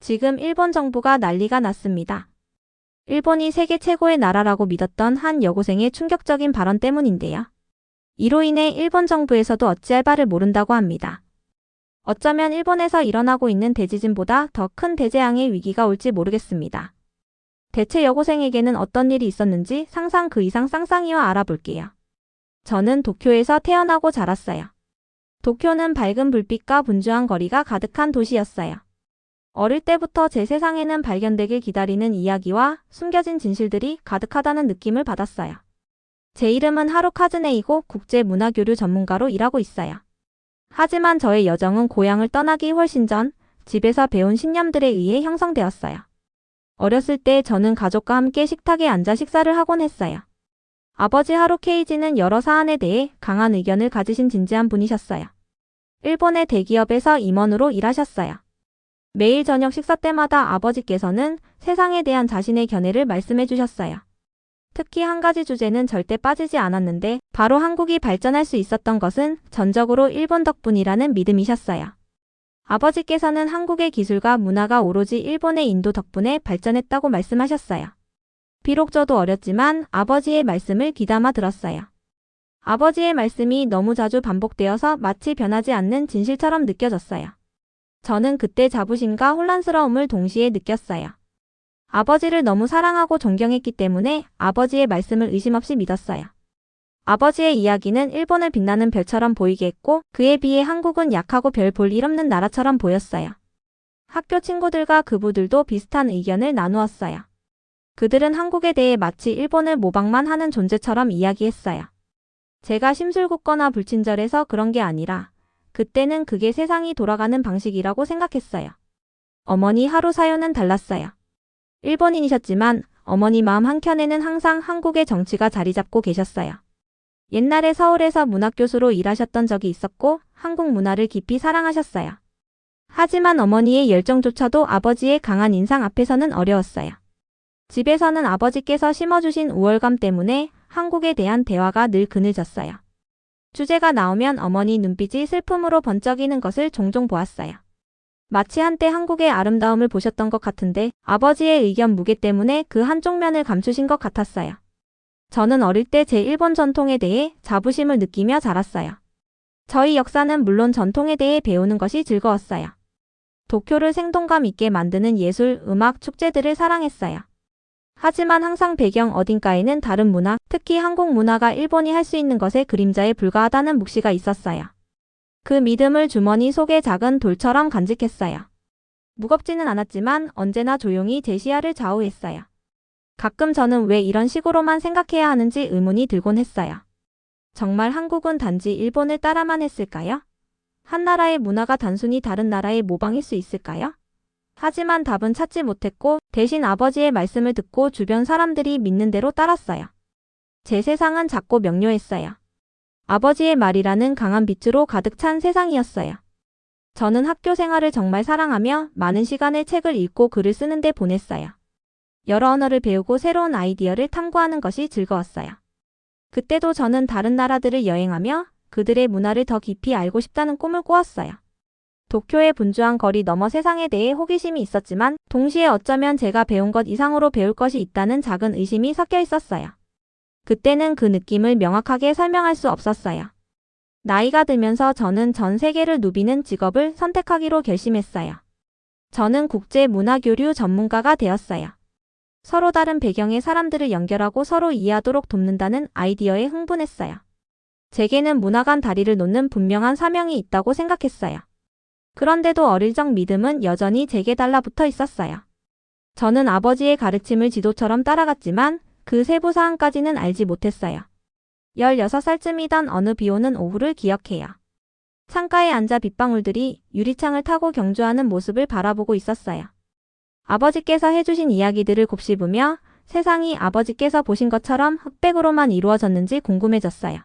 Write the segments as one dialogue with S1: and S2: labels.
S1: 지금 일본 정부가 난리가 났습니다. 일본이 세계 최고의 나라라고 믿었던 한 여고생의 충격적인 발언 때문인데요. 이로 인해 일본 정부에서도 어찌할 바를 모른다고 합니다. 어쩌면 일본에서 일어나고 있는 대지진보다 더 큰 대재앙의 위기가 올지 모르겠습니다. 대체 여고생에게는 어떤 일이 있었는지 상상 그 이상 쌍쌍이와 알아볼게요. 저는 도쿄에서 태어나고 자랐어요. 도쿄는 밝은 불빛과 분주한 거리가 가득한 도시였어요. 어릴 때부터 제 세상에는 발견되길 기다리는 이야기와 숨겨진 진실들이 가득하다는 느낌을 받았어요. 제 이름은 하루카즈네이고 국제문화교류 전문가로 일하고 있어요. 하지만 저의 여정은 고향을 떠나기 훨씬 전 집에서 배운 신념들에 의해 형성되었어요. 어렸을 때 저는 가족과 함께 식탁에 앉아 식사를 하곤 했어요. 아버지 하루케이지는 여러 사안에 대해 강한 의견을 가지신 진지한 분이셨어요. 일본의 대기업에서 임원으로 일하셨어요. 매일 저녁 식사 때마다 아버지께서는 세상에 대한 자신의 견해를 말씀해 주셨어요. 특히 한 가지 주제는 절대 빠지지 않았는데 바로 한국이 발전할 수 있었던 것은 전적으로 일본 덕분이라는 믿음이셨어요. 아버지께서는 한국의 기술과 문화가 오로지 일본의 인도 덕분에 발전했다고 말씀하셨어요. 비록 저도 어렸지만 아버지의 말씀을 귀담아 들었어요. 아버지의 말씀이 너무 자주 반복되어서 마치 변하지 않는 진실처럼 느껴졌어요. 저는 그때 자부심과 혼란스러움을 동시에 느꼈어요. 아버지를 너무 사랑하고 존경했기 때문에 아버지의 말씀을 의심 없이 믿었어요. 아버지의 이야기는 일본을 빛나는 별처럼 보이게 했고 그에 비해 한국은 약하고 별 볼 일 없는 나라처럼 보였어요. 학교 친구들과 그부들도 비슷한 의견을 나누었어요. 그들은 한국에 대해 마치 일본을 모방만 하는 존재처럼 이야기했어요. 제가 심술궂거나 불친절해서 그런 게 아니라 그때는 그게 세상이 돌아가는 방식이라고 생각했어요. 어머니 하루 사연은 달랐어요. 일본인이셨지만 어머니 마음 한켠에는 항상 한국의 정치가 자리 잡고 계셨어요. 옛날에 서울에서 문학교수로 일하셨던 적이 있었고 한국 문화를 깊이 사랑하셨어요. 하지만 어머니의 열정조차도 아버지의 강한 인상 앞에서는 어려웠어요. 집에서는 아버지께서 심어주신 우월감 때문에 한국에 대한 대화가 늘 그늘졌어요. 주제가 나오면 어머니 눈빛이 슬픔으로 번쩍이는 것을 종종 보았어요. 마치 한때 한국의 아름다움을 보셨던 것 같은데 아버지의 의견 무게 때문에 그 한쪽 면을 감추신 것 같았어요. 저는 어릴 때 제 일본 전통에 대해 자부심을 느끼며 자랐어요. 저희 역사는 물론 전통에 대해 배우는 것이 즐거웠어요. 도쿄를 생동감 있게 만드는 예술, 음악, 축제들을 사랑했어요. 하지만 항상 배경 어딘가에는 다른 문화, 특히 한국 문화가 일본이 할 수 있는 것에 그림자에 불과하다는 묵시가 있었어요. 그 믿음을 주머니 속의 작은 돌처럼 간직했어요. 무겁지는 않았지만 언제나 조용히 제 시야를 좌우했어요. 가끔 저는 왜 이런 식으로만 생각해야 하는지 의문이 들곤 했어요. 정말 한국은 단지 일본을 따라만 했을까요? 한 나라의 문화가 단순히 다른 나라의 모방일 수 있을까요? 하지만 답은 찾지 못했고 대신 아버지의 말씀을 듣고 주변 사람들이 믿는 대로 따랐어요. 제 세상은 작고 명료했어요. 아버지의 말이라는 강한 빛으로 가득 찬 세상이었어요. 저는 학교 생활을 정말 사랑하며 많은 시간을 책을 읽고 글을 쓰는 데 보냈어요. 여러 언어를 배우고 새로운 아이디어를 탐구하는 것이 즐거웠어요. 그때도 저는 다른 나라들을 여행하며 그들의 문화를 더 깊이 알고 싶다는 꿈을 꾸었어요. 도쿄의 분주한 거리 너머 세상에 대해 호기심이 있었지만 동시에 어쩌면 제가 배운 것 이상으로 배울 것이 있다는 작은 의심이 섞여 있었어요. 그때는 그 느낌을 명확하게 설명할 수 없었어요. 나이가 들면서 저는 전 세계를 누비는 직업을 선택하기로 결심했어요. 저는 국제문화교류 전문가가 되었어요. 서로 다른 배경의 사람들을 연결하고 서로 이해하도록 돕는다는 아이디어에 흥분했어요. 제게는 문화 간 다리를 놓는 분명한 사명이 있다고 생각했어요. 그런데도 어릴 적 믿음은 여전히 제게 달라붙어 있었어요. 저는 아버지의 가르침을 지도처럼 따라갔지만 그 세부 사항까지는 알지 못했어요. 16살쯤이던 어느 비오는 오후를 기억해요. 창가에 앉아 빗방울들이 유리창을 타고 경주하는 모습을 바라보고 있었어요. 아버지께서 해주신 이야기들을 곱씹으며 세상이 아버지께서 보신 것처럼 흑백으로만 이루어졌는지 궁금해졌어요.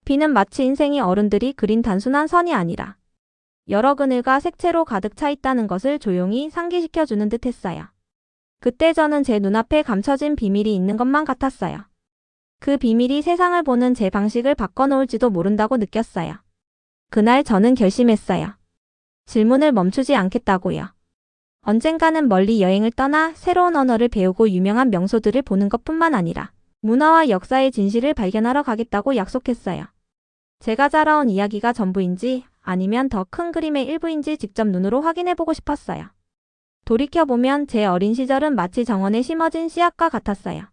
S1: 비는 마치 인생이 어른들이 그린 단순한 선이 아니라 여러 그늘과 색채로 가득 차 있다는 것을 조용히 상기시켜주는 듯 했어요. 그때 저는 제 눈앞에 감춰진 비밀이 있는 것만 같았어요. 그 비밀이 세상을 보는 제 방식을 바꿔놓을지도 모른다고 느꼈어요. 그날 저는 결심했어요. 질문을 멈추지 않겠다고요. 언젠가는 멀리 여행을 떠나 새로운 언어를 배우고 유명한 명소들을 보는 것뿐만 아니라 문화와 역사의 진실을 발견하러 가겠다고 약속했어요. 제가 자라온 이야기가 전부인지 아니면 더 큰 그림의 일부인지 직접 눈으로 확인해보고 싶었어요. 돌이켜보면 제 어린 시절은 마치 정원에 심어진 씨앗과 같았어요.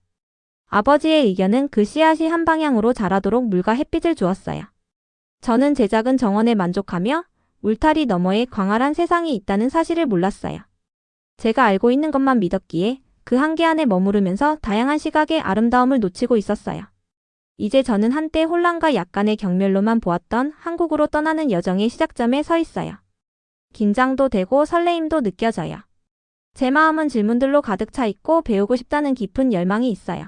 S1: 아버지의 의견은 그 씨앗이 한 방향으로 자라도록 물과 햇빛을 주었어요. 저는 제 작은 정원에 만족하며 울타리 너머에 광활한 세상이 있다는 사실을 몰랐어요. 제가 알고 있는 것만 믿었기에 그 한계 안에 머무르면서 다양한 시각의 아름다움을 놓치고 있었어요. 이제 저는 한때 혼란과 약간의 경멸로만 보았던 한국으로 떠나는 여정의 시작점에 서 있어요. 긴장도 되고 설레임도 느껴져요. 제 마음은 질문들로 가득 차 있고 배우고 싶다는 깊은 열망이 있어요.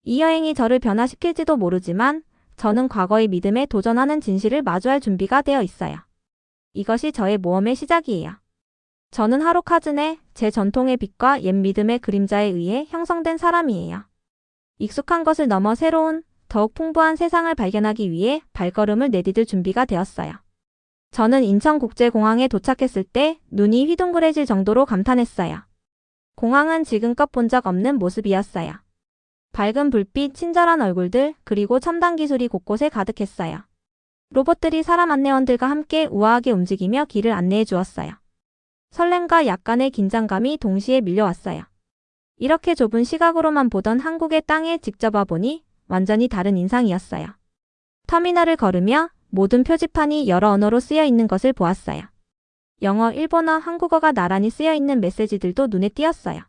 S1: 이 여행이 저를 변화시킬지도 모르지만 저는 과거의 믿음에 도전하는 진실을 마주할 준비가 되어 있어요. 이것이 저의 모험의 시작이에요. 저는 하루카즈네, 제 전통의 빛과 옛 믿음의 그림자에 의해 형성된 사람이에요. 익숙한 것을 넘어 새로운, 더욱 풍부한 세상을 발견하기 위해 발걸음을 내디딜 준비가 되었어요. 저는 인천국제공항에 도착했을 때 눈이 휘둥그레질 정도로 감탄했어요. 공항은 지금껏 본 적 없는 모습이었어요. 밝은 불빛, 친절한 얼굴들, 그리고 첨단 기술이 곳곳에 가득했어요. 로봇들이 사람 안내원들과 함께 우아하게 움직이며 길을 안내해 주었어요. 설렘과 약간의 긴장감이 동시에 밀려왔어요. 이렇게 좁은 시각으로만 보던 한국의 땅에 직접 와보니 완전히 다른 인상이었어요. 터미널을 걸으며 모든 표지판이 여러 언어로 쓰여 있는 것을 보았어요. 영어, 일본어, 한국어가 나란히 쓰여 있는 메시지들도 눈에 띄었어요.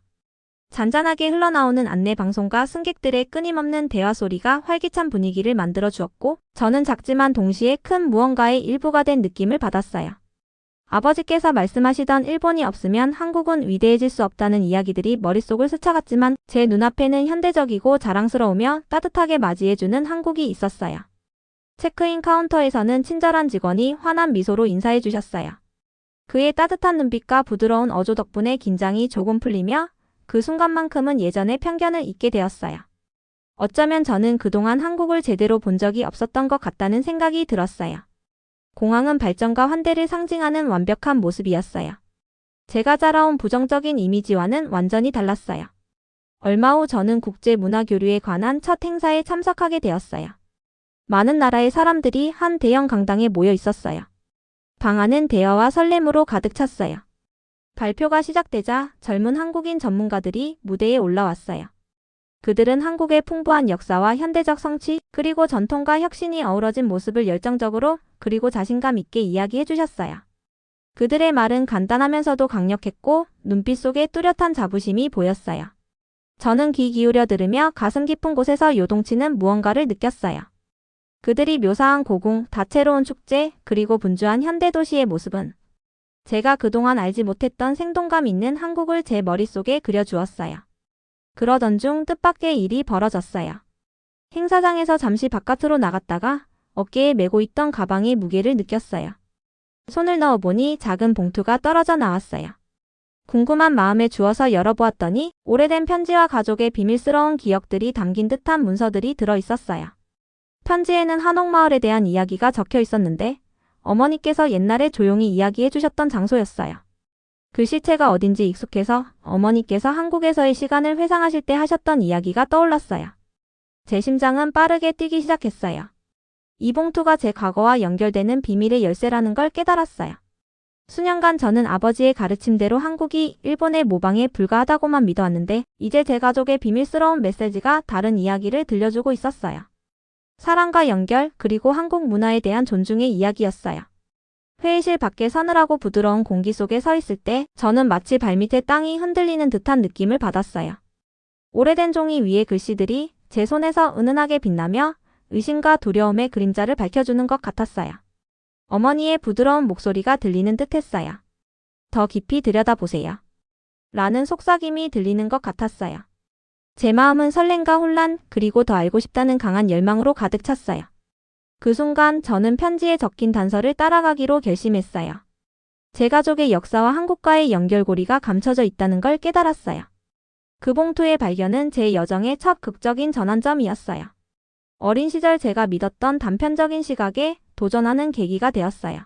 S1: 잔잔하게 흘러나오는 안내 방송과 승객들의 끊임없는 대화 소리가 활기찬 분위기를 만들어 주었고, 저는 작지만 동시에 큰 무언가의 일부가 된 느낌을 받았어요. 아버지께서 말씀하시던 일본이 없으면 한국은 위대해질 수 없다는 이야기들이 머릿속을 스쳐갔지만 제 눈앞에는 현대적이고 자랑스러우며 따뜻하게 맞이해주는 한국이 있었어요. 체크인 카운터에서는 친절한 직원이 환한 미소로 인사해 주셨어요. 그의 따뜻한 눈빛과 부드러운 어조 덕분에 긴장이 조금 풀리며 그 순간만큼은 예전의 편견을 잊게 되었어요. 어쩌면 저는 그동안 한국을 제대로 본 적이 없었던 것 같다는 생각이 들었어요. 공항은 발전과 환대를 상징하는 완벽한 모습이었어요. 제가 자라온 부정적인 이미지와는 완전히 달랐어요. 얼마 후 저는 국제문화교류에 관한 첫 행사에 참석하게 되었어요. 많은 나라의 사람들이 한 대형 강당에 모여 있었어요. 방 안은 대화와 설렘으로 가득 찼어요. 발표가 시작되자 젊은 한국인 전문가들이 무대에 올라왔어요. 그들은 한국의 풍부한 역사와 현대적 성취, 그리고 전통과 혁신이 어우러진 모습을 열정적으로 그리고 자신감 있게 이야기해 주셨어요. 그들의 말은 간단하면서도 강력했고 눈빛 속에 뚜렷한 자부심이 보였어요. 저는 귀 기울여 들으며 가슴 깊은 곳에서 요동치는 무언가를 느꼈어요. 그들이 묘사한 고궁, 다채로운 축제, 그리고 분주한 현대도시의 모습은 제가 그동안 알지 못했던 생동감 있는 한국을 제 머릿속에 그려주었어요. 그러던 중 뜻밖의 일이 벌어졌어요. 행사장에서 잠시 바깥으로 나갔다가 어깨에 메고 있던 가방의 무게를 느꼈어요. 손을 넣어보니 작은 봉투가 떨어져 나왔어요. 궁금한 마음에 주워서 열어보았더니 오래된 편지와 가족의 비밀스러운 기억들이 담긴 듯한 문서들이 들어 있었어요. 편지에는 한옥마을에 대한 이야기가 적혀 있었는데 어머니께서 옛날에 조용히 이야기해 주셨던 장소였어요. 글씨체가 어딘지 익숙해서 어머니께서 한국에서의 시간을 회상하실 때 하셨던 이야기가 떠올랐어요. 제 심장은 빠르게 뛰기 시작했어요. 이 봉투가 제 과거와 연결되는 비밀의 열쇠라는 걸 깨달았어요. 수년간 저는 아버지의 가르침대로 한국이 일본의 모방에 불과하다고만 믿어왔는데 이제 제 가족의 비밀스러운 메시지가 다른 이야기를 들려주고 있었어요. 사랑과 연결, 그리고 한국 문화에 대한 존중의 이야기였어요. 회의실 밖에 서늘하고 부드러운 공기 속에 서 있을 때 저는 마치 발밑에 땅이 흔들리는 듯한 느낌을 받았어요. 오래된 종이 위에 글씨들이 제 손에서 은은하게 빛나며 의심과 두려움의 그림자를 밝혀주는 것 같았어요. 어머니의 부드러운 목소리가 들리는 듯했어요. 더 깊이 들여다보세요. 라는 속삭임이 들리는 것 같았어요. 제 마음은 설렘과 혼란, 그리고 더 알고 싶다는 강한 열망으로 가득 찼어요. 그 순간 저는 편지에 적힌 단서를 따라가기로 결심했어요. 제 가족의 역사와 한국과의 연결고리가 감춰져 있다는 걸 깨달았어요. 그 봉투의 발견은 제 여정의 첫 극적인 전환점이었어요. 어린 시절 제가 믿었던 단편적인 시각에 도전하는 계기가 되었어요.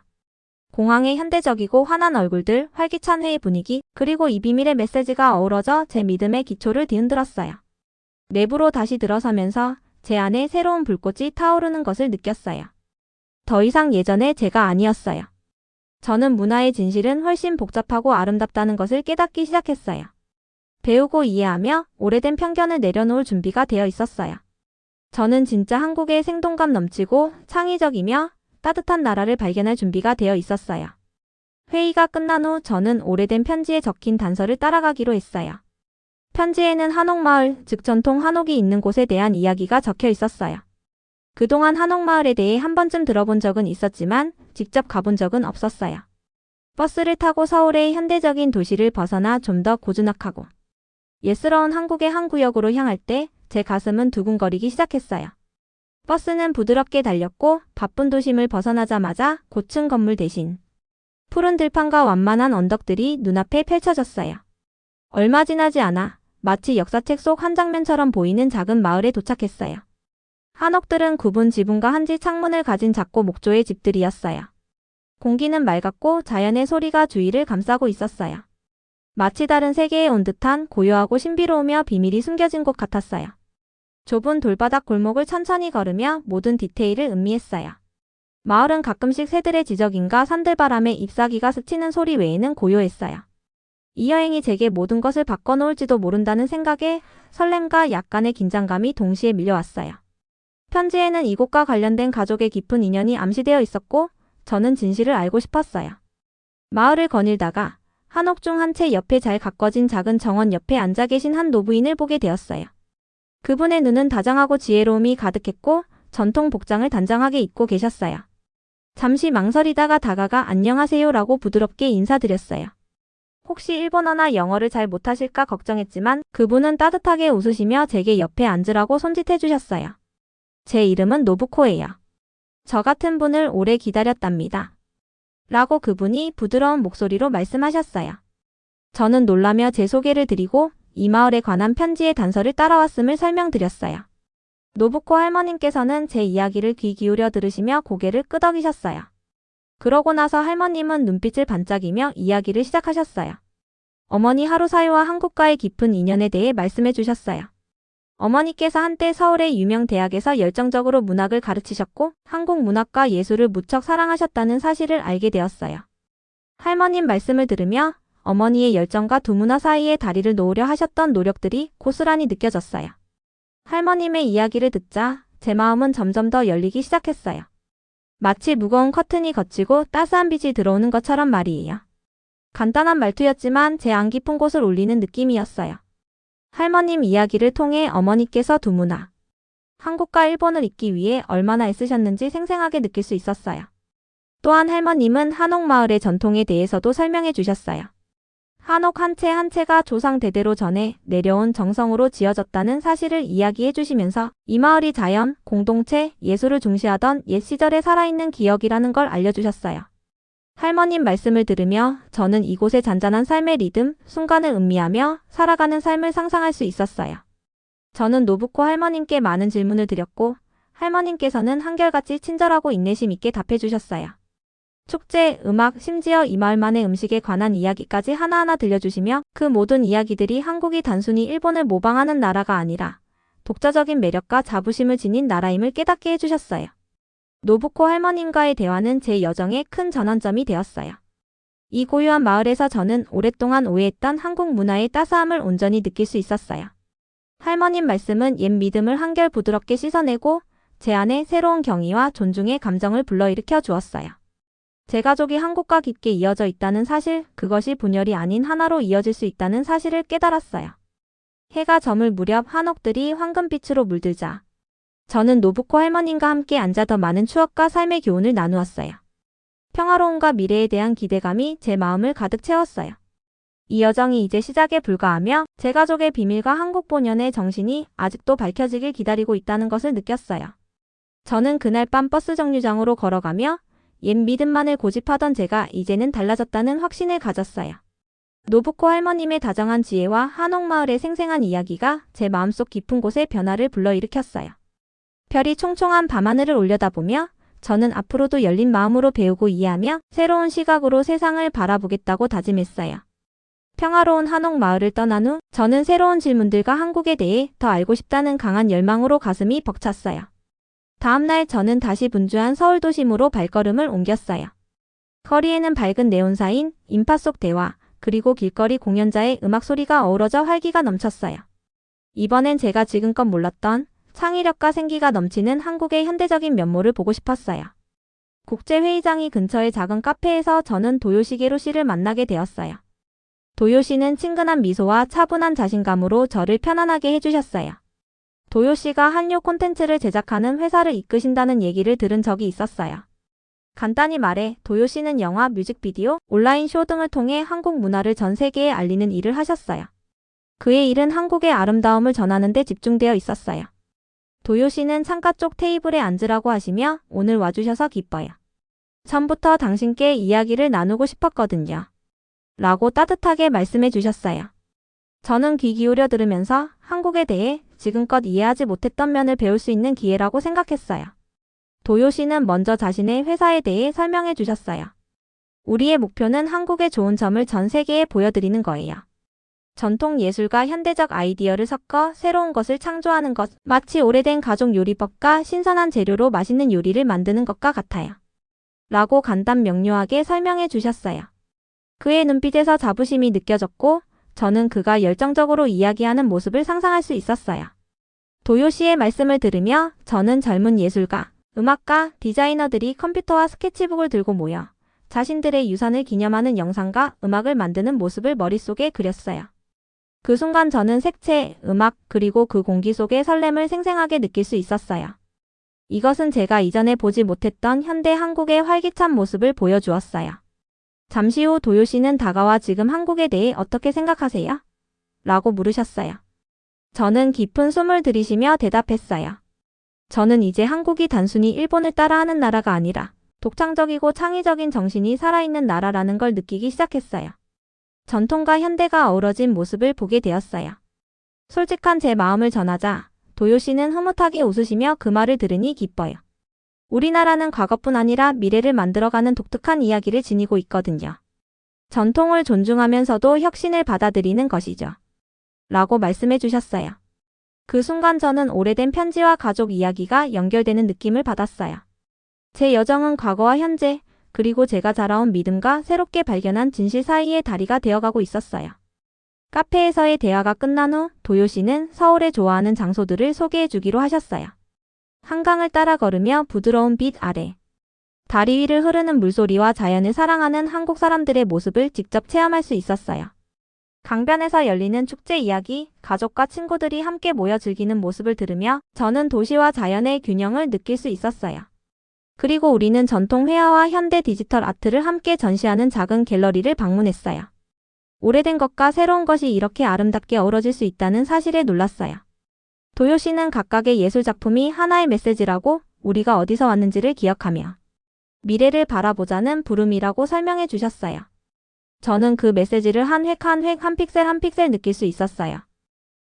S1: 공항의 현대적이고 환한 얼굴들, 활기찬 회의 분위기, 그리고 이 비밀의 메시지가 어우러져 제 믿음의 기초를 뒤흔들었어요. 내부로 다시 들어서면서 제 안에 새로운 불꽃이 타오르는 것을 느꼈어요. 더 이상 예전의 제가 아니었어요. 저는 문화의 진실은 훨씬 복잡하고 아름답다는 것을 깨닫기 시작했어요. 배우고 이해하며 오래된 편견을 내려놓을 준비가 되어 있었어요. 저는 진짜 한국의 생동감 넘치고 창의적이며 따뜻한 나라를 발견할 준비가 되어 있었어요. 회의가 끝난 후 저는 오래된 편지에 적힌 단서를 따라가기로 했어요. 편지에는 한옥마을, 즉 전통 한옥이 있는 곳에 대한 이야기가 적혀 있었어요. 그동안 한옥마을에 대해 한 번쯤 들어본 적은 있었지만 직접 가본 적은 없었어요. 버스를 타고 서울의 현대적인 도시를 벗어나 좀 더 고즈넉하고 예스러운 한국의 한 구역으로 향할 때 제 가슴은 두근거리기 시작했어요. 버스는 부드럽게 달렸고 바쁜 도심을 벗어나자마자 고층 건물 대신 푸른 들판과 완만한 언덕들이 눈앞에 펼쳐졌어요. 얼마 지나지 않아 마치 역사책 속 한 장면처럼 보이는 작은 마을에 도착했어요. 한옥들은 굽은 지붕과 한지 창문을 가진 작고 목조의 집들이었어요. 공기는 맑았고 자연의 소리가 주위를 감싸고 있었어요. 마치 다른 세계에 온 듯한 고요하고 신비로우며 비밀이 숨겨진 곳 같았어요. 좁은 돌바닥 골목을 천천히 걸으며 모든 디테일을 음미했어요. 마을은 가끔씩 새들의 지저귀인가 산들바람에 잎사귀가 스치는 소리 외에는 고요했어요. 이 여행이 제게 모든 것을 바꿔놓을지도 모른다는 생각에 설렘과 약간의 긴장감이 동시에 밀려왔어요. 편지에는 이곳과 관련된 가족의 깊은 인연이 암시되어 있었고 저는 진실을 알고 싶었어요. 마을을 거닐다가 한옥 중 한 채 옆에 잘 가꿔진 작은 정원 옆에 앉아 계신 한 노부인을 보게 되었어요. 그분의 눈은 다정하고 지혜로움이 가득했고 전통 복장을 단정하게 입고 계셨어요. 잠시 망설이다가 다가가 안녕하세요라고 부드럽게 인사드렸어요. 혹시 일본어나 영어를 잘 못하실까 걱정했지만 그분은 따뜻하게 웃으시며 제게 옆에 앉으라고 손짓해 주셨어요. 제 이름은 노부코예요. 저 같은 분을 오래 기다렸답니다. 라고 그분이 부드러운 목소리로 말씀하셨어요. 저는 놀라며 제 소개를 드리고 이 마을에 관한 편지의 단서를 따라왔음을 설명드렸어요. 노부코 할머님께서는 제 이야기를 귀 기울여 들으시며 고개를 끄덕이셨어요. 그러고 나서 할머님은 눈빛을 반짝이며 이야기를 시작하셨어요. 어머니 하루사이와 한국과의 깊은 인연에 대해 말씀해 주셨어요. 어머니께서 한때 서울의 유명 대학에서 열정적으로 문학을 가르치셨고 한국 문학과 예술을 무척 사랑하셨다는 사실을 알게 되었어요. 할머님 말씀을 들으며 어머니의 열정과 두 문화 사이에 다리를 놓으려 하셨던 노력들이 고스란히 느껴졌어요. 할머님의 이야기를 듣자 제 마음은 점점 더 열리기 시작했어요. 마치 무거운 커튼이 걷히고 따스한 빛이 들어오는 것처럼 말이에요. 간단한 말투였지만 제 안 깊은 곳을 울리는 느낌이었어요. 할머님 이야기를 통해 어머니께서 두 문화, 한국과 일본을 잇기 위해 얼마나 애쓰셨는지 생생하게 느낄 수 있었어요. 또한 할머님은 한옥마을의 전통에 대해서도 설명해 주셨어요. 한옥 한 채 한 채가 조상 대대로 전해 내려온 정성으로 지어졌다는 사실을 이야기해 주시면서 이 마을이 자연, 공동체, 예술을 중시하던 옛 시절의 살아있는 기억이라는 걸 알려주셨어요. 할머님 말씀을 들으며 저는 이곳의 잔잔한 삶의 리듬, 순간을 음미하며 살아가는 삶을 상상할 수 있었어요. 저는 노부코 할머님께 많은 질문을 드렸고 할머님께서는 한결같이 친절하고 인내심 있게 답해 주셨어요. 축제, 음악, 심지어 이 마을만의 음식에 관한 이야기까지 하나하나 들려주시며 그 모든 이야기들이 한국이 단순히 일본을 모방하는 나라가 아니라 독자적인 매력과 자부심을 지닌 나라임을 깨닫게 해주셨어요. 노부코 할머님과의 대화는 제 여정에 큰 전환점이 되었어요. 이 고요한 마을에서 저는 오랫동안 오해했던 한국 문화의 따스함을 온전히 느낄 수 있었어요. 할머님 말씀은 옛 믿음을 한결 부드럽게 씻어내고 제 안에 새로운 경의와 존중의 감정을 불러일으켜 주었어요. 제 가족이 한국과 깊게 이어져 있다는 사실, 그것이 분열이 아닌 하나로 이어질 수 있다는 사실을 깨달았어요. 해가 저물 무렵 한옥들이 황금빛으로 물들자 저는 노부코 할머님과 함께 앉아 더 많은 추억과 삶의 교훈을 나누었어요. 평화로움과 미래에 대한 기대감이 제 마음을 가득 채웠어요. 이 여정이 이제 시작에 불과하며 제 가족의 비밀과 한국 본연의 정신이 아직도 밝혀지길 기다리고 있다는 것을 느꼈어요. 저는 그날 밤 버스 정류장으로 걸어가며 옛 믿음만을 고집하던 제가 이제는 달라졌다는 확신을 가졌어요. 노부코 할머님의 다정한 지혜와 한옥마을의 생생한 이야기가 제 마음속 깊은 곳에 변화를 불러일으켰어요. 별이 총총한 밤하늘을 올려다보며 저는 앞으로도 열린 마음으로 배우고 이해하며 새로운 시각으로 세상을 바라보겠다고 다짐했어요. 평화로운 한옥 마을을 떠난 후 저는 새로운 질문들과 한국에 대해 더 알고 싶다는 강한 열망으로 가슴이 벅찼어요. 다음날 저는 다시 분주한 서울 도심으로 발걸음을 옮겼어요. 거리에는 밝은 네온사인, 인파 속 대화, 그리고 길거리 공연자의 음악 소리가 어우러져 활기가 넘쳤어요. 이번엔 제가 지금껏 몰랐던 창의력과 생기가 넘치는 한국의 현대적인 면모를 보고 싶었어요. 국제회의장이 근처의 작은 카페에서 저는 도요시게로 씨를 만나게 되었어요. 도요 씨는 친근한 미소와 차분한 자신감으로 저를 편안하게 해주셨어요. 도요 씨가 한류 콘텐츠를 제작하는 회사를 이끄신다는 얘기를 들은 적이 있었어요. 간단히 말해 도요 씨는 영화, 뮤직비디오, 온라인 쇼 등을 통해 한국 문화를 전 세계에 알리는 일을 하셨어요. 그의 일은 한국의 아름다움을 전하는 데 집중되어 있었어요. 도요 씨는 창가 쪽 테이블에 앉으라고 하시며 오늘 와주셔서 기뻐요. 처음부터 당신께 이야기를 나누고 싶었거든요. 라고 따뜻하게 말씀해 주셨어요. 저는 귀 기울여 들으면서 한국에 대해 지금껏 이해하지 못했던 면을 배울 수 있는 기회라고 생각했어요. 도요 씨는 먼저 자신의 회사에 대해 설명해 주셨어요. 우리의 목표는 한국의 좋은 점을 전 세계에 보여드리는 거예요. 전통 예술과 현대적 아이디어를 섞어 새로운 것을 창조하는 것, 마치 오래된 가족 요리법과 신선한 재료로 맛있는 요리를 만드는 것과 같아요. 라고 간단 명료하게 설명해 주셨어요. 그의 눈빛에서 자부심이 느껴졌고 저는 그가 열정적으로 이야기하는 모습을 상상할 수 있었어요. 도요 씨의 말씀을 들으며 저는 젊은 예술가, 음악가, 디자이너들이 컴퓨터와 스케치북을 들고 모여 자신들의 유산을 기념하는 영상과 음악을 만드는 모습을 머릿속에 그렸어요. 그 순간 저는 색채, 음악, 그리고 그 공기 속의 설렘을 생생하게 느낄 수 있었어요. 이것은 제가 이전에 보지 못했던 현대 한국의 활기찬 모습을 보여주었어요. 잠시 후 도요 씨는 다가와 지금 한국에 대해 어떻게 생각하세요? 라고 물으셨어요. 저는 깊은 숨을 들이쉬며 대답했어요. 저는 이제 한국이 단순히 일본을 따라하는 나라가 아니라 독창적이고 창의적인 정신이 살아있는 나라라는 걸 느끼기 시작했어요. 전통과 현대가 어우러진 모습을 보게 되었어요. 솔직한 제 마음을 전하자 도요 씨는 흐뭇하게 웃으시며 그 말을 들으니 기뻐요. 우리나라는 과거뿐 아니라 미래를 만들어가는 독특한 이야기를 지니고 있거든요. 전통을 존중하면서도 혁신을 받아들이는 것이죠. 라고 말씀해 주셨어요. 그 순간 저는 오래된 편지와 가족 이야기가 연결되는 느낌을 받았어요. 제 여정은 과거와 현재, 그리고 제가 자라온 믿음과 새롭게 발견한 진실 사이의 다리가 되어가고 있었어요. 카페에서의 대화가 끝난 후 도요 씨는 서울에 좋아하는 장소들을 소개해 주기로 하셨어요. 한강을 따라 걸으며 부드러운 빛 아래 다리 위를 흐르는 물소리와 자연을 사랑하는 한국 사람들의 모습을 직접 체험할 수 있었어요. 강변에서 열리는 축제 이야기, 가족과 친구들이 함께 모여 즐기는 모습을 들으며 저는 도시와 자연의 균형을 느낄 수 있었어요. 그리고 우리는 전통 회화와 현대 디지털 아트를 함께 전시하는 작은 갤러리를 방문했어요. 오래된 것과 새로운 것이 이렇게 아름답게 어우러질 수 있다는 사실에 놀랐어요. 도요 씨는 각각의 예술 작품이 하나의 메시지라고 우리가 어디서 왔는지를 기억하며 미래를 바라보자는 부름이라고 설명해 주셨어요. 저는 그 메시지를 한 획 한 획 한 픽셀 한 픽셀 느낄 수 있었어요.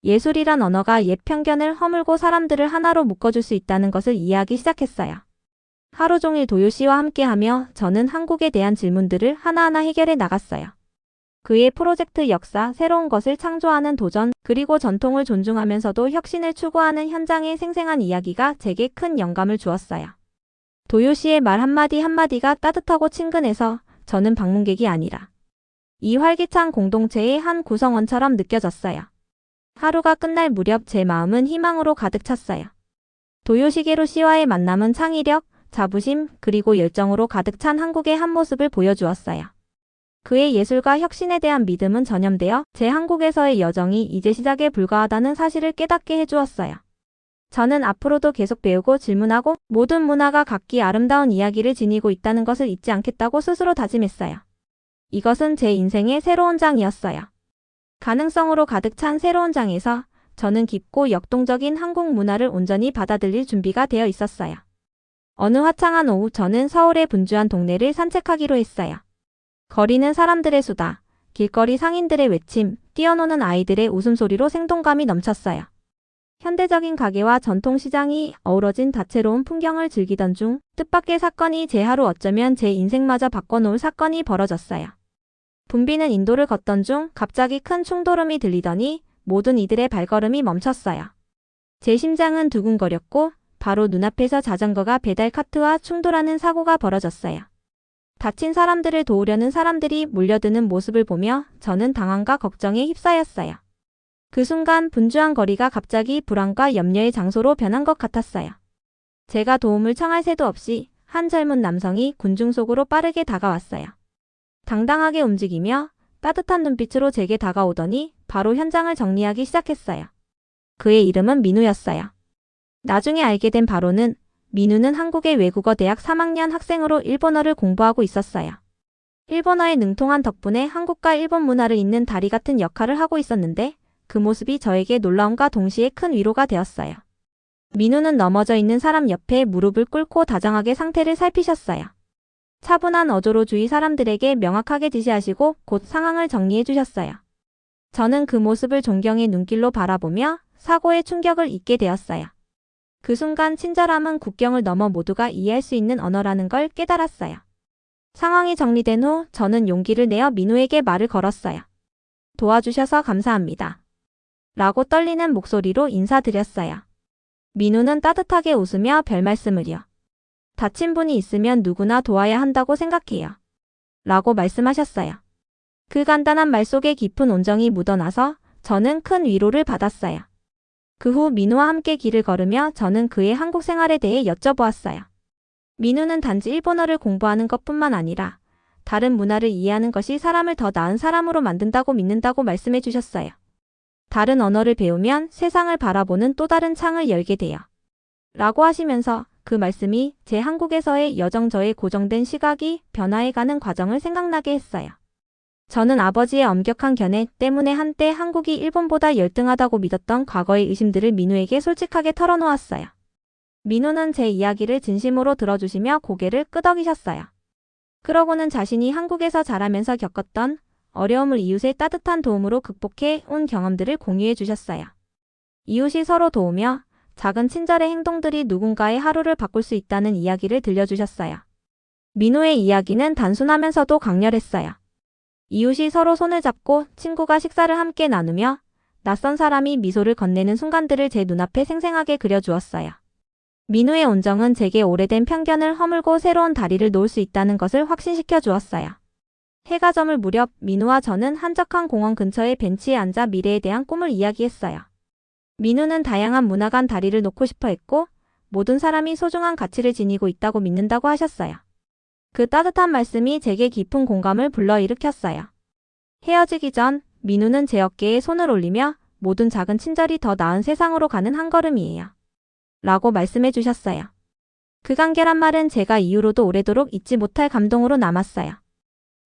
S1: 예술이란 언어가 옛 편견을 허물고 사람들을 하나로 묶어줄 수 있다는 것을 이해하기 시작했어요. 하루 종일 도요 씨와 함께하며 저는 한국에 대한 질문들을 하나하나 해결해 나갔어요. 그의 프로젝트 역사, 새로운 것을 창조하는 도전, 그리고 전통을 존중하면서도 혁신을 추구하는 현장의 생생한 이야기가 제게 큰 영감을 주었어요. 도요 씨의 말 한마디 한마디가 따뜻하고 친근해서 저는 방문객이 아니라 이 활기찬 공동체의 한 구성원처럼 느껴졌어요. 하루가 끝날 무렵 제 마음은 희망으로 가득 찼어요. 도요 시게로 씨와의 만남은 창의력, 자부심, 그리고 열정으로 가득 찬 한국의 한 모습을 보여주었어요. 그의 예술과 혁신에 대한 믿음은 전염되어 제 한국에서의 여정이 이제 시작에 불과하다는 사실을 깨닫게 해주었어요. 저는 앞으로도 계속 배우고 질문하고 모든 문화가 각기 아름다운 이야기를 지니고 있다는 것을 잊지 않겠다고 스스로 다짐했어요. 이것은 제 인생의 새로운 장이었어요. 가능성으로 가득 찬 새로운 장에서 저는 깊고 역동적인 한국 문화를 온전히 받아들일 준비가 되어 있었어요. 어느 화창한 오후 저는 서울의 분주한 동네를 산책하기로 했어요. 거리는 사람들의 수다, 길거리 상인들의 외침, 뛰어노는 아이들의 웃음소리로 생동감이 넘쳤어요. 현대적인 가게와 전통시장이 어우러진 다채로운 풍경을 즐기던 중 뜻밖의 사건이 제 하루 어쩌면 제 인생마저 바꿔놓을 사건이 벌어졌어요. 붐비는 인도를 걷던 중 갑자기 큰 충돌음이 들리더니 모든 이들의 발걸음이 멈췄어요. 제 심장은 두근거렸고 바로 눈앞에서 자전거가 배달 카트와 충돌하는 사고가 벌어졌어요. 다친 사람들을 도우려는 사람들이 몰려드는 모습을 보며 저는 당황과 걱정에 휩싸였어요. 그 순간 분주한 거리가 갑자기 불안과 염려의 장소로 변한 것 같았어요. 제가 도움을 청할 새도 없이 한 젊은 남성이 군중 속으로 빠르게 다가왔어요. 당당하게 움직이며 따뜻한 눈빛으로 제게 다가오더니 바로 현장을 정리하기 시작했어요. 그의 이름은 민우였어요. 나중에 알게 된 바로는 민우는 한국의 외국어 대학 3학년 학생으로 일본어를 공부하고 있었어요. 일본어에 능통한 덕분에 한국과 일본 문화를 잇는 다리 같은 역할을 하고 있었는데 그 모습이 저에게 놀라움과 동시에 큰 위로가 되었어요. 민우는 넘어져 있는 사람 옆에 무릎을 꿇고 다정하게 상태를 살피셨어요. 차분한 어조로 주위 사람들에게 명확하게 지시하시고 곧 상황을 정리해 주셨어요. 저는 그 모습을 존경의 눈길로 바라보며 사고의 충격을 잊게 되었어요. 그 순간 친절함은 국경을 넘어 모두가 이해할 수 있는 언어라는 걸 깨달았어요. 상황이 정리된 후 저는 용기를 내어 민우에게 말을 걸었어요. 도와주셔서 감사합니다. 라고 떨리는 목소리로 인사드렸어요. 민우는 따뜻하게 웃으며 별말씀을요. 다친 분이 있으면 누구나 도와야 한다고 생각해요. 라고 말씀하셨어요. 그 간단한 말 속에 깊은 온정이 묻어나서 저는 큰 위로를 받았어요. 그 후 민우와 함께 길을 걸으며 저는 그의 한국 생활에 대해 여쭤보았어요. 민우는 단지 일본어를 공부하는 것뿐만 아니라 다른 문화를 이해하는 것이 사람을 더 나은 사람으로 만든다고 믿는다고 말씀해 주셨어요. 다른 언어를 배우면 세상을 바라보는 또 다른 창을 열게 돼요. 라고 하시면서 그 말씀이 제 한국에서의 여정 저의 고정된 시각이 변화해가는 과정을 생각나게 했어요. 저는 아버지의 엄격한 견해 때문에 한때 한국이 일본보다 열등하다고 믿었던 과거의 의심들을 민우에게 솔직하게 털어놓았어요. 민우는 제 이야기를 진심으로 들어주시며 고개를 끄덕이셨어요. 그러고는 자신이 한국에서 자라면서 겪었던 어려움을 이웃의 따뜻한 도움으로 극복해 온 경험들을 공유해 주셨어요. 이웃이 서로 도우며 작은 친절의 행동들이 누군가의 하루를 바꿀 수 있다는 이야기를 들려주셨어요. 민우의 이야기는 단순하면서도 강렬했어요. 이웃이 서로 손을 잡고 친구가 식사를 함께 나누며 낯선 사람이 미소를 건네는 순간들을 제 눈앞에 생생하게 그려주었어요. 민우의 온정은 제게 오래된 편견을 허물고 새로운 다리를 놓을 수 있다는 것을 확신시켜 주었어요. 해가 저물 무렵 민우와 저는 한적한 공원 근처의 벤치에 앉아 미래에 대한 꿈을 이야기했어요. 민우는 다양한 문화 간 다리를 놓고 싶어 했고 모든 사람이 소중한 가치를 지니고 있다고 믿는다고 하셨어요. 그 따뜻한 말씀이 제게 깊은 공감을 불러일으켰어요. 헤어지기 전 민우는 제 어깨에 손을 올리며 모든 작은 친절이 더 나은 세상으로 가는 한 걸음이에요. 라고 말씀해 주셨어요. 그 간결한 말은 제가 이후로도 오래도록 잊지 못할 감동으로 남았어요.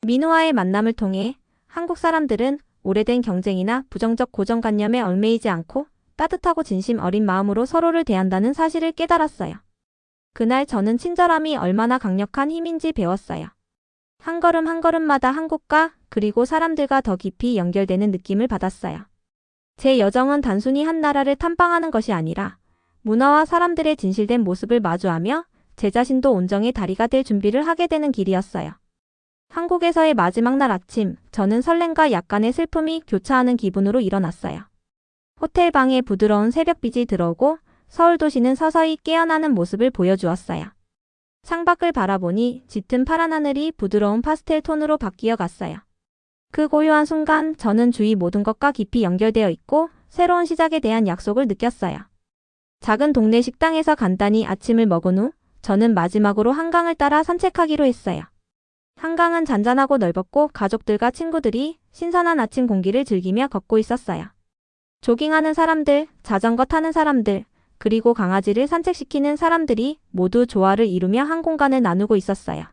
S1: 민우와의 만남을 통해 한국 사람들은 오래된 경쟁이나 부정적 고정관념에 얽매이지 않고 따뜻하고 진심 어린 마음으로 서로를 대한다는 사실을 깨달았어요. 그날 저는 친절함이 얼마나 강력한 힘인지 배웠어요. 한 걸음 한 걸음마다 한국과 그리고 사람들과 더 깊이 연결되는 느낌을 받았어요. 제 여정은 단순히 한 나라를 탐방하는 것이 아니라 문화와 사람들의 진실된 모습을 마주하며 제 자신도 온정의 다리가 될 준비를 하게 되는 길이었어요. 한국에서의 마지막 날 아침, 저는 설렘과 약간의 슬픔이 교차하는 기분으로 일어났어요. 호텔 방에 부드러운 새벽빛이 들어오고 서울 도시는 서서히 깨어나는 모습을 보여주었어요. 창밖을 바라보니 짙은 파란 하늘이 부드러운 파스텔 톤으로 바뀌어 갔어요. 그 고요한 순간 저는 주위 모든 것과 깊이 연결되어 있고 새로운 시작에 대한 약속을 느꼈어요. 작은 동네 식당에서 간단히 아침을 먹은 후 저는 마지막으로 한강을 따라 산책하기로 했어요. 한강은 잔잔하고 넓었고 가족들과 친구들이 신선한 아침 공기를 즐기며 걷고 있었어요. 조깅하는 사람들, 자전거 타는 사람들, 그리고 강아지를 산책시키는 사람들이 모두 조화를 이루며 한 공간을 나누고 있었어요.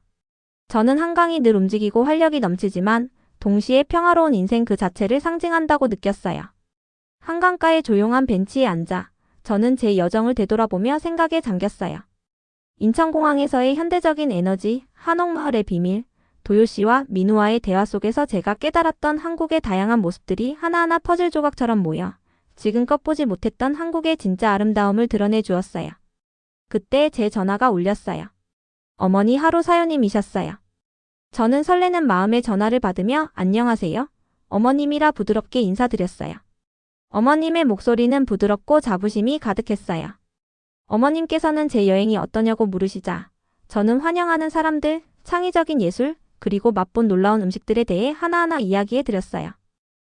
S1: 저는 한강이 늘 움직이고 활력이 넘치지만 동시에 평화로운 인생 그 자체를 상징한다고 느꼈어요. 한강가의 조용한 벤치에 앉아 저는 제 여정을 되돌아보며 생각에 잠겼어요. 인천공항에서의 현대적인 에너지, 한옥마을의 비밀, 도요씨와 민우와의 대화 속에서 제가 깨달았던 한국의 다양한 모습들이 하나하나 퍼즐 조각처럼 모여 지금껏 보지 못했던 한국의 진짜 아름다움을 드러내 주었어요. 그때 제 전화가 울렸어요. 어머니 하루 사연님이셨어요. 저는 설레는 마음에 전화를 받으며 안녕하세요. 어머님이라 부드럽게 인사드렸어요. 어머님의 목소리는 부드럽고 자부심이 가득했어요. 어머님께서는 제 여행이 어떠냐고 물으시자 저는 환영하는 사람들, 창의적인 예술, 그리고 맛본 놀라운 음식들에 대해 하나하나 이야기해 드렸어요.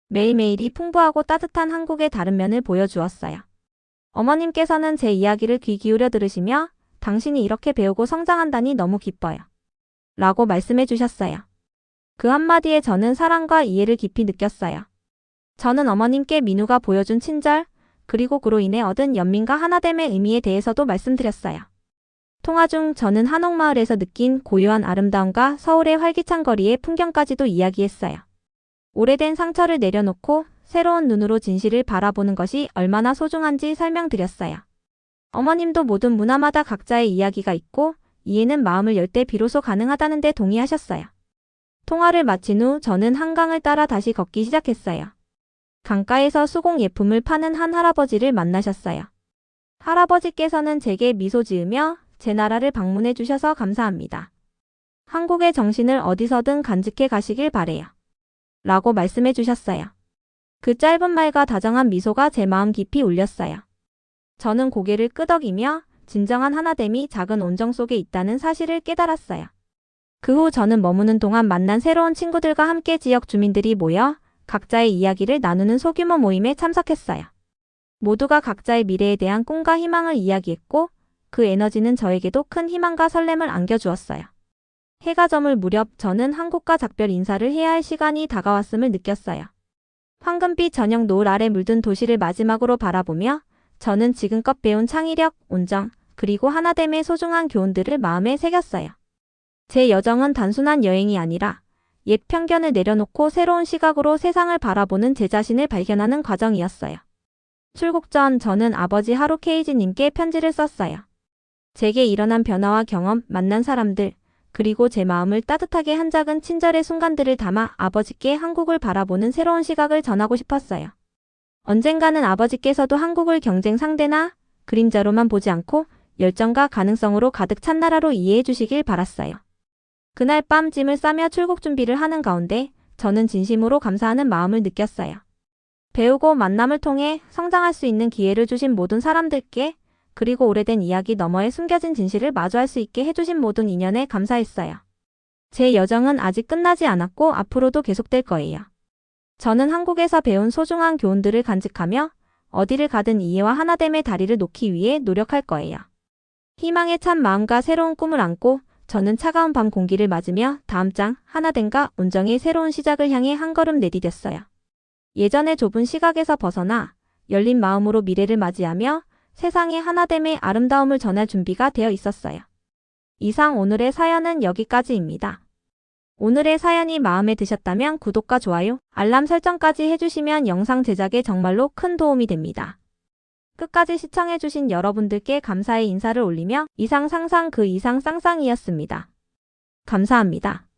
S1: 매일매일이 풍부하고 따뜻한 한국의 다른 면을 보여주었어요. 어머님께서는 제 이야기를 귀 기울여 들으시며 당신이 이렇게 배우고 성장한다니 너무 기뻐요. 라고 말씀해 주셨어요. 그 한마디에 저는 사랑과 이해를 깊이 느꼈어요. 저는 어머님께 민우가 보여준 친절, 그리고 그로 인해 얻은 연민과 하나됨의 의미에 대해서도 말씀드렸어요. 통화 중 저는 한옥마을에서 느낀 고요한 아름다움과 서울의 활기찬 거리의 풍경까지도 이야기했어요. 오래된 상처를 내려놓고 새로운 눈으로 진실을 바라보는 것이 얼마나 소중한지 설명드렸어요. 어머님도 모든 문화마다 각자의 이야기가 있고 이해는 마음을 열 때 비로소 가능하다는 데 동의하셨어요. 통화를 마친 후 저는 한강을 따라 다시 걷기 시작했어요. 강가에서 수공 예품을 파는 한 할아버지를 만나셨어요. 할아버지께서는 제게 미소 지으며 제 나라를 방문해 주셔서 감사합니다. 한국의 정신을 어디서든 간직해 가시길 바래요. 라고 말씀해 주셨어요. 그 짧은 말과 다정한 미소가 제 마음 깊이 울렸어요. 저는 고개를 끄덕이며 진정한 하나됨이 작은 온정 속에 있다는 사실을 깨달았어요. 그 후 저는 머무는 동안 만난 새로운 친구들과 함께 지역 주민들이 모여 각자의 이야기를 나누는 소규모 모임에 참석했어요. 모두가 각자의 미래에 대한 꿈과 희망을 이야기했고 그 에너지는 저에게도 큰 희망과 설렘을 안겨주었어요. 해가 저물 무렵 저는 한국과 작별 인사를 해야 할 시간이 다가왔음을 느꼈어요. 황금빛 저녁 노을 아래 물든 도시를 마지막으로 바라보며 저는 지금껏 배운 창의력, 온정, 그리고 하나됨의 소중한 교훈들을 마음에 새겼어요. 제 여정은 단순한 여행이 아니라 옛 편견을 내려놓고 새로운 시각으로 세상을 바라보는 제 자신을 발견하는 과정이었어요. 출국 전 저는 아버지 하루케이지님께 편지를 썼어요. 제게 일어난 변화와 경험, 만난 사람들, 그리고 제 마음을 따뜻하게 한 작은 친절의 순간들을 담아 아버지께 한국을 바라보는 새로운 시각을 전하고 싶었어요. 언젠가는 아버지께서도 한국을 경쟁 상대나 그림자로만 보지 않고 열정과 가능성으로 가득 찬 나라로 이해해 주시길 바랐어요. 그날 밤 짐을 싸며 출국 준비를 하는 가운데 저는 진심으로 감사하는 마음을 느꼈어요. 배우고 만남을 통해 성장할 수 있는 기회를 주신 모든 사람들께 그리고 오래된 이야기 너머에 숨겨진 진실을 마주할 수 있게 해주신 모든 인연에 감사했어요. 제 여정은 아직 끝나지 않았고 앞으로도 계속될 거예요. 저는 한국에서 배운 소중한 교훈들을 간직하며 어디를 가든 이해와 하나됨의 다리를 놓기 위해 노력할 거예요. 희망에 찬 마음과 새로운 꿈을 안고 저는 차가운 밤 공기를 맞으며 다음 장 하나됨과 온정의 새로운 시작을 향해 한 걸음 내디뎠어요. 예전의 좁은 시각에서 벗어나 열린 마음으로 미래를 맞이하며 세상에 하나됨의 아름다움을 전할 준비가 되어 있었어요. 이상 오늘의 사연은 여기까지입니다. 오늘의 사연이 마음에 드셨다면 구독과 좋아요, 알람 설정까지 해주시면 영상 제작에 정말로 큰 도움이 됩니다. 끝까지 시청해주신 여러분들께 감사의 인사를 올리며 이상 상상 그 이상 쌍쌍이었습니다. 감사합니다.